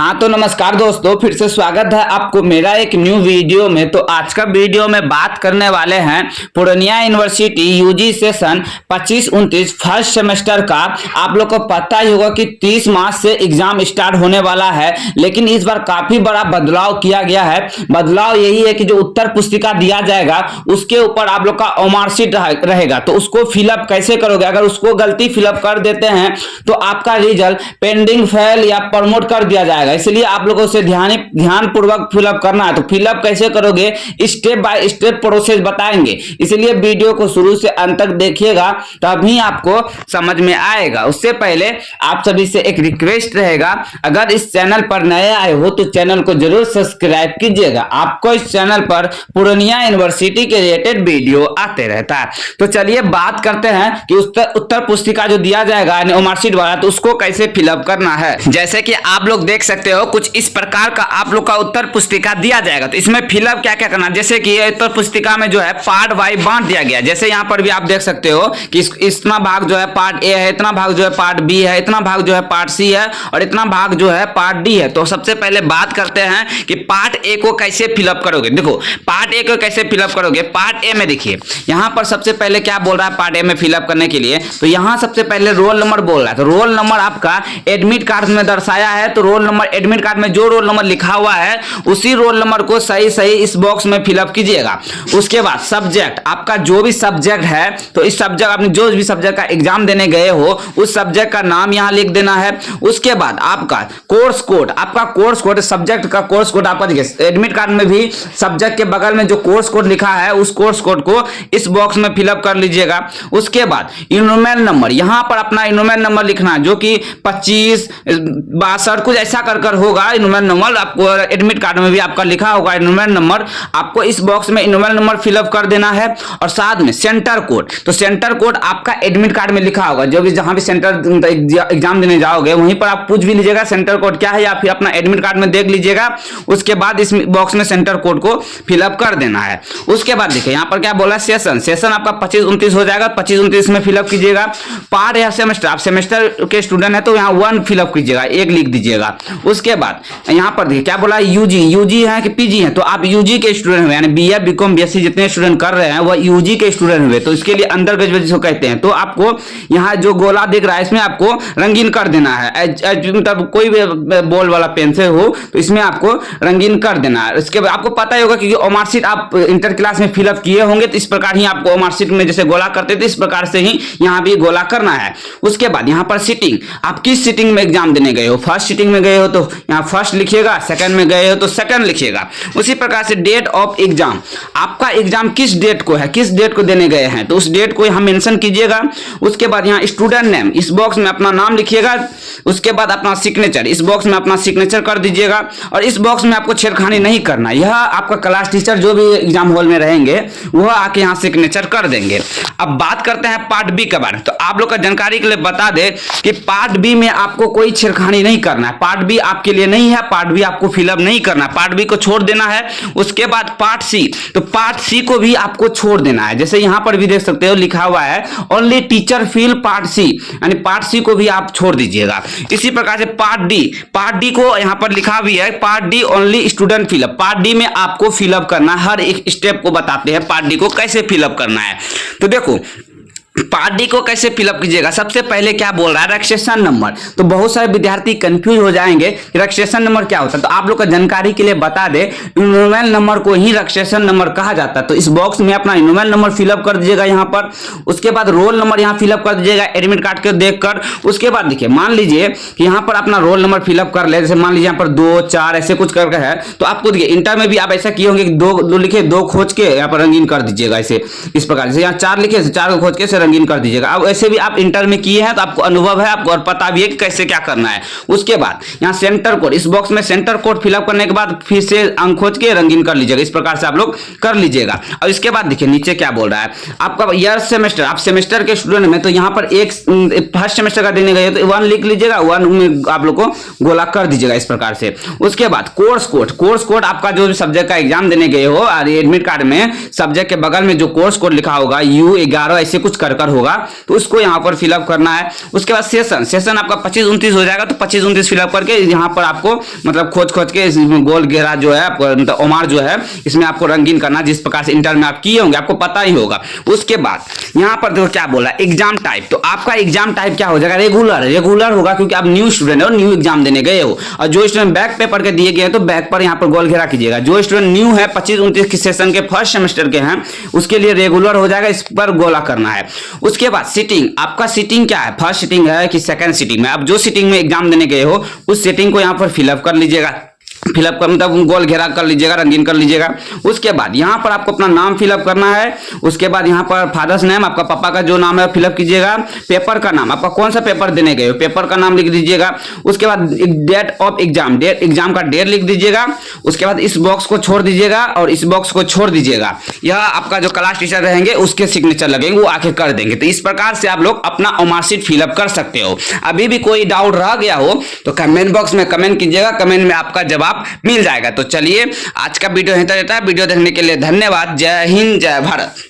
हाँ तो नमस्कार दोस्तों, फिर से स्वागत है आपको मेरा एक न्यू वीडियो में। तो आज का वीडियो में बात करने वाले हैं Purnia university UG session 25-29 first semester का। आप लोग को पता ही होगा कि 30 मार्च से एग्जाम स्टार्ट होने वाला है, लेकिन इस बार काफी बड़ा बदलाव किया गया है। बदलाव यही है कि जो उत्तर पुस्तिका दिया जाएगा उसके ऊपर आप लोग का मार्कशीट रहेगा, तो उसको फिलअप कैसे करोगे। अगर उसको गलती फिलअप कर देते हैं तो आपका रिजल्ट पेंडिंग, फेल या प्रमोट कर दिया जाएगा। इसलिए आप लोगों से ध्यान पूर्वक फिलअप करना है। तो फिलअप कैसे करोगे, स्टेप बाय स्टेप प्रोसेस बताएंगे, इसलिए वीडियो को शुरू से अंत तक देखिएगा, तभी आपको समझ में आएगा। उससे पहले आप सभी से एक रिक्वेस्ट रहेगा, अगर इस चैनल पर नए आए हो तो चैनल को जरूर सब्सक्राइब कीजिएगा। आपको इस चैनल पर पूर्णिया यूनिवर्सिटी के रिलेटेड वीडियो आते रहता है। तो चलिए बात करते हैं कि उत्तर पुस्तिका जो दिया जाएगा यानी मार्कशीट वाला, तो उसको कैसे फिलअप करना है। जैसे कि आप लोग देख सकते हो कुछ इस प्रकार का आप लोग का उत्तर पुस्तिका दिया जाएगा। तो इसमें फिलअप क्या क्या करना है, जैसे कि उत्तर पुस्तिका में जो है पार्ट वाइज बांट दिया गया। जैसे यहाँ पर भी आप देख सकते हो कि इतना भाग जो है पार्ट ए है, इतना भाग जो है पार्ट बी है, इतना भाग जो है पार्ट सी है और इतना भाग जो है पार्ट डी है। तो सबसे पहले बात करते हैं कि पार्ट ए को कैसे फिलअप करोगे। देखो पार्ट ए को कैसे फिलअप करोगे। पार्ट ए में देखिए यहाँ पर सबसे पहले क्या बोल रहा है पार्ट ए में फिलअप करने के लिए। तो यहाँ सबसे पहले रोल नंबर बोल रहा है। तो रोल नंबर आपका एडमिट कार्ड में दर्शाया है, तो रोल नंबर एडमिट कार्ड में जो रोल नंबर लिखा हुआ है उसी रोल नंबर को सही सही इस बॉक्स में फिलअप कीजिएगा। उसके बाद सब्जेक्ट, आपका जो भी सब्जेक्ट है, तो इस सब्जेक्ट आपने जो भी सब्जेक्ट का एग्जाम देने गए हो उस सब्जेक्ट का नाम यहां लिख देना है। उसके बाद आपका कोर्स कोड, आपका कोर्स कोड सब्जेक्ट का कोर्स कोड आपका देखिए एडमिट कार्ड में भी सब्जेक्ट के बगल में जो कोर्स कोड लिखा है उस कोर्स कोड को इस बॉक्स में फिलअप कर लीजिएगा। उसके बाद इनरोलमेंट नंबर, यहां पर अपना इनरोलमेंट नंबर लिखना जो कि 25 62 कुछ ऐसा कर होगा। इनरोलमेंट नंबर आपको एडमिट कार्ड में भी आपका लिखा होगा इनरोलमेंट नंबर, आपको इस बॉक्स में इनरोलमेंट नंबर फिलअप कर देना है। और साथ में सेंटर कोड, तो सेंटर कोड आपका एडमिट कार्ड में लिखा होगा, जो भी जहां भी सेंटर एग्जाम देने जाओगे वहीं पर आप पूछ भी लीजिएगा सेंटर कोड क्या है, या फिर अपना एडमिट कार्ड में देख लीजिएगा। उसके बाद इस बॉक्स में सेंटर कोड को फिलअप कर देना है। उसके बाद देखिए यहाँ पर क्या बोला, सेशन आपका 25-29 हो जाएगा, 25-29 में फिलअप कीजिएगा। पार्ट या सेमेस्टर, आप सेमेस्टर के स्टूडेंट है तो यहाँ 1 फिलअप कीजिएगा, 1 लिख दीजिएगा। उसके बाद यहाँ पर देखिए क्या बोला, यूजी है कि पीजी है, तो आप यूजी के स्टूडेंट हुए, यानी बीए बीकॉम बीएससी जितने स्टूडेंट कर रहे हैं वह यूजी के स्टूडेंट हुए, तो इसके लिए अंडर ग्रेजुएट जिसको कहते हैं। तो आपको यहाँ जो गोला दिख रहा है इसमें आपको रंगीन कर देना है, मतलब कोई भी बॉल वाला पेन से हो तो इसमें आपको रंगीन कर देना है। इसके बाद आपको पता ही होगा कि मार्कशीट आप इंटर क्लास में फिलअप किए होंगे, तो इस प्रकार ही आपको मार्कशीट में जैसे गोला करते थे इस प्रकार से ही यहाँ भी गोला करना है। उसके बाद यहाँ पर सीटिंग, आप किस सीटिंग में एग्जाम देने गए हो, फर्स्ट सीटिंग में गए हो तो यहाँ फर्स्ट लिखिएगा, सेकंड में गए हो तो सेकंड लिखिएगा। उसी प्रकार से डेट ऑफ एग्जाम, आपका एग्जाम किस डेट को है, किस डेट को देने गए हैं, तो उस डेट को यहाँ मेंशन कीजिएगा। उसके बाद यहाँ स्टूडेंट नेम, इस बॉक्स में अपना नाम लिखिएगा। उसके बाद अपना सिग्नेचर, इस बॉक्स में अपना सिग्नेचर कर दीजिएगा। और इस बॉक्स में आपको छेड़खानी नहीं करना, यह आपका क्लास टीचर जो भी एग्जाम हॉल में रहेंगे वह आके यहाँ सिग्नेचर कर देंगे। अब बात करते हैं पार्ट बी के बारे में। तो आप लोग का जानकारी के लिए बता दे कि पार्ट बी में आपको कोई छेड़खानी नहीं करना है, पार्ट बी आपके लिए नहीं है, पार्ट बी आपको फिलअप नहीं करना है, पार्ट बी को छोड़ देना है। उसके बाद पार्ट सी, तो पार्ट सी को भी आपको छोड़ देना है। जैसे यहां पर भी देख सकते हो लिखा हुआ है only teacher fill part C, यानी पार्ट सी को भी आप छोड़ दीजिएगा। इसी प्रकार से पार्ट डी को यहां पर लिखा भी है part D only student fill up, part D में आपको फिलअप करना है। हर एक स्टेप को बताते हैं पार्ट डी को कैसे फिलअप करना है। तो देखो पार्ट डी को कैसे फिलअप कीजिएगा। सबसे पहले क्या बोल रहा है, रजिस्ट्रेशन नंबर। तो बहुत सारे विद्यार्थी कंफ्यूज हो जाएंगे कि रजिस्ट्रेशन नंबर क्या होता है, तो आप लोग का जानकारी के लिए बता दे इनरोलमेंट नंबर को ही रजिस्ट्रेशन नंबर कहा जाता है। तो इस बॉक्स में अपना इनरोलमेंट नंबर फिलअप कर दीजिएगा यहाँ पर। उसके बाद रोल नंबर यहाँ फिलअप कर दीजिएगा एडमिट कार्ड को देखकर। उसके बाद देखिए मान लीजिए कि यहाँ पर अपना रोल नंबर फिलअप कर ले, जैसे मान लीजिए यहाँ पर 2 4 ऐसे कुछ करके है, तो आपको देखिए इंटर में भी आप ऐसा किए होंगे कि 2 लिखे 2 खोज के यहाँ पर रंगीन कर दीजिएगा ऐसे, इस प्रकार से यहाँ 4 लिखे 4 को खोज के रंगीन कर दीजिएगा। अब ऐसे भी आप इंटर में किए हैं तो आपको अनुभव है, आपको और पता भी है कि कैसे क्या करना है। उसके बाद यहाँ सेंटर कोड, इस बॉक्स में सेंटर कोड फिलअप करने के बाद फिर से अंक खोज के रंगीन कर लीजिएगा, इस प्रकार से आप लोग कर लीजिएगा। और इसके बाद देखिए नीचे क्या बोल रहा है, आपका ईयर सेमेस्टर, आप सेमेस्टर के स्टूडेंट में तो यहाँ पर एक फर्स्ट सेमेस्टर का देने गए तो 1 लिख लीजिएगा, 1 में आप लोग को गोला कर दीजिएगा इस प्रकार से। उसके बाद कोर्स कोड आपका जो भी सब्जेक्ट का एग्जाम देने गए हो और एडमिट कार्ड में सब्जेक्ट के बगल में जो कोर्स कोड लिखा होगा U11 ऐसे कुछ वर्कर होगा तो उसको यहाँ पर फिलअप करना है। उसके बाद सेशन आपका 25-29 हो जाएगा तो 25-29 फिलअप करके यहाँ पर आपको मतलब खोज के गोल घेरा जो है मतलब ओमार जो है इसमें आपको रंगीन करना, जिस प्रकार से इंटर में आप किए होंगे आपको पता ही होगा। उसके बाद यहाँ पर देखो क्या बोला, एग्जाम टाइप। तो आपका एग्जाम टाइप क्या हो जाएगा, रेगुलर होगा, क्योंकि आप न्यू स्टूडेंट हो, न्यू एग्जाम देने गए हो। और जो स्टूडेंट बैक पेपर के दिए गए हैं तो बैक पर यहाँ पर गोल घेरा कीजिएगा। जो स्टूडेंट न्यू है 25-29 के सेशन के फर्स्ट सेमेस्टर के हैं उसके लिए रेगुलर हो जाएगा, इस पर गोला करना है। उसके बाद सीटिंग, आपका सीटिंग क्या है, फर्स्ट सीटिंग है कि सेकंड सीटिंग में, आप जो सीटिंग में एग्जाम देने गए हो उस सीटिंग को यहाँ पर फिलअप कर लीजिएगा। फिलअप कर मतलब गोल घेरा कर लीजिएगा, रंगीन कर लीजिएगा। उसके बाद यहाँ पर आपको अपना नाम फिलअप करना है। उसके बाद यहाँ पर फादर्स नेम, आपका पापा का जो नाम है फिलअप कीजिएगा। पेपर का नाम, आपका कौन सा पेपर देने गए हो पेपर का नाम लिख दीजिएगा। उसके बाद डेट ऑफ एग्जाम, एग्जाम का डेट लिख दीजिएगा। उसके बाद इस बॉक्स को छोड़ दीजिएगा और इस बॉक्स को छोड़ दीजिएगा। यह आपका जो क्लास टीचर रहेंगे उसके सिग्नेचर लगेंगे, वो आके कर देंगे। तो इस प्रकार से आप लोग अपना मार्कशीट फिलअप कर सकते हो। अभी भी कोई डाउट रह गया हो तो कमेंट बॉक्स में कमेंट कीजिएगा, कमेंट में आपका जवाब मिल जाएगा। तो चलिए आज का वीडियो यहीं तक रहता है। वीडियो देखने के लिए धन्यवाद। जय हिंद, जय भारत।